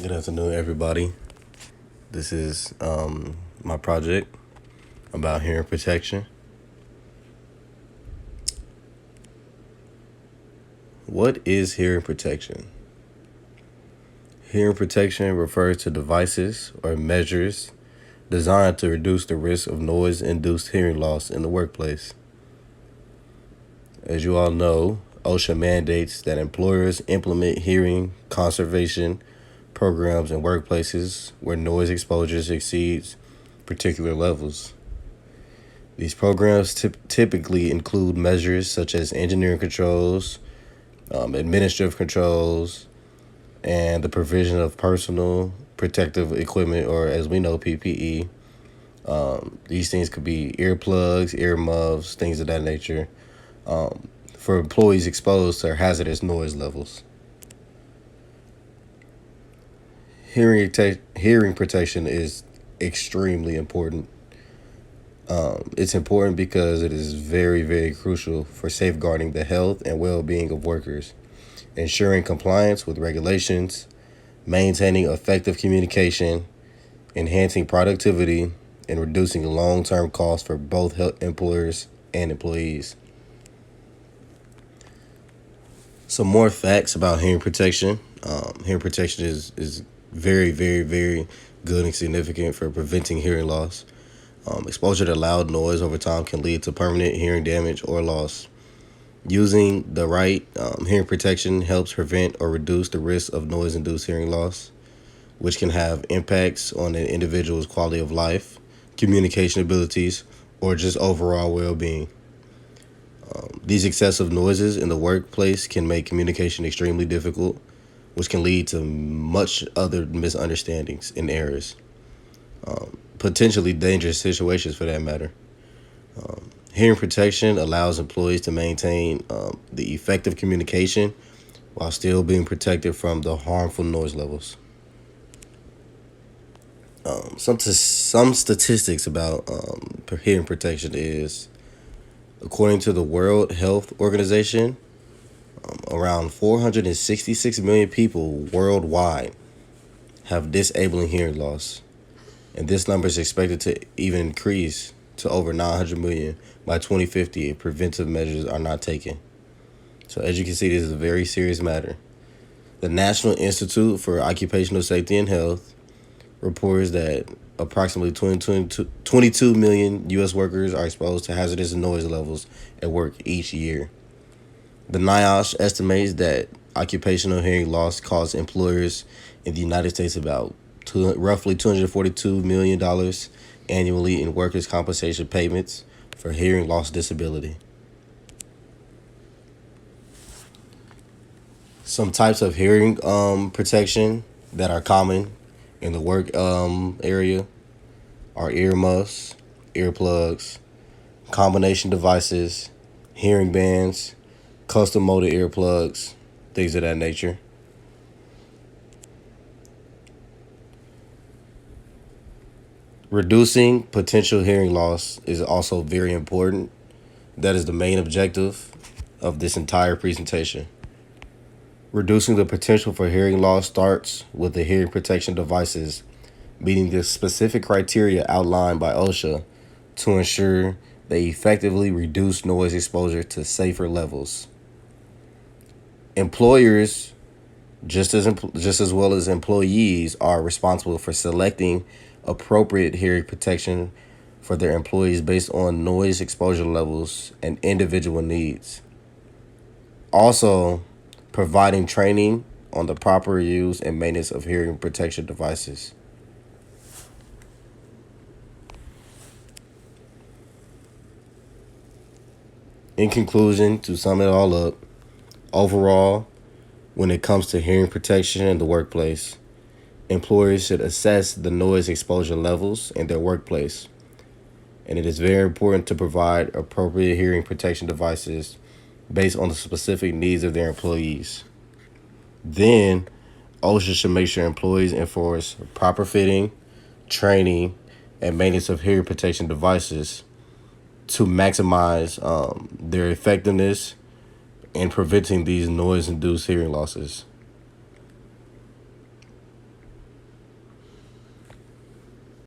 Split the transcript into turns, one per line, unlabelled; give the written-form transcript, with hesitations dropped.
Good afternoon, everybody. This is my project about hearing protection. What is hearing protection? Hearing protection refers to devices or measures designed to reduce the risk of noise induced hearing loss in the workplace. As you all know, OSHA mandates that employers implement hearing conservation programs in workplaces where noise exposure exceeds particular levels. These programs typically include measures such as engineering controls, administrative controls, and the provision of personal protective equipment, or as we know, PPE. These things could be earplugs, earmuffs, things of that nature, for employees exposed to hazardous noise levels. Hearing protection is extremely important. It's important because it is very, very crucial for safeguarding the health and well-being of workers, ensuring compliance with regulations, maintaining effective communication, enhancing productivity, and reducing long-term costs for both employers and employees. Some more facts about hearing protection. Hearing protection is very, very, very good and significant for preventing hearing loss. Exposure to loud noise over time can lead to permanent hearing damage or loss. Using the right hearing protection helps prevent or reduce the risk of noise-induced hearing loss, which can have impacts on an individual's quality of life, communication abilities, or just overall well-being. These excessive noises in the workplace can make communication extremely difficult, which can lead to much other misunderstandings and errors, potentially dangerous situations for that matter. Hearing protection allows employees to maintain the effective communication while still being protected from the harmful noise levels. Some statistics about hearing protection is, according to the World Health Organization, around 466 million people worldwide have disabling hearing loss, and this number is expected to even increase to over 900 million by 2050 if preventive measures are not taken. So as you can see, this is a very serious matter. The National Institute for Occupational Safety and Health reports that approximately 22 million U.S. workers are exposed to hazardous noise levels at work each year. The NIOSH estimates that occupational hearing loss costs employers in the United States about roughly $242 million annually in workers' compensation payments for hearing loss disability. Some types of hearing protection that are common in the work area are earmuffs, earplugs, combination devices, hearing bands, custom molded earplugs, things of that nature. Reducing potential hearing loss is also very important. That is the main objective of this entire presentation. Reducing the potential for hearing loss starts with the hearing protection devices meeting the specific criteria outlined by OSHA to ensure they effectively reduce noise exposure to safer levels. Employers, just as well as employees, are responsible for selecting appropriate hearing protection for their employees based on noise exposure levels and individual needs. Also, providing training on the proper use and maintenance of hearing protection devices. In conclusion, to sum it all up, overall, when it comes to hearing protection in the workplace, employers should assess the noise exposure levels in their workplace, and it is very important to provide appropriate hearing protection devices based on the specific needs of their employees. Then, OSHA should make sure employees enforce proper fitting, training, and maintenance of hearing protection devices to maximize their effectiveness in preventing these noise-induced hearing losses.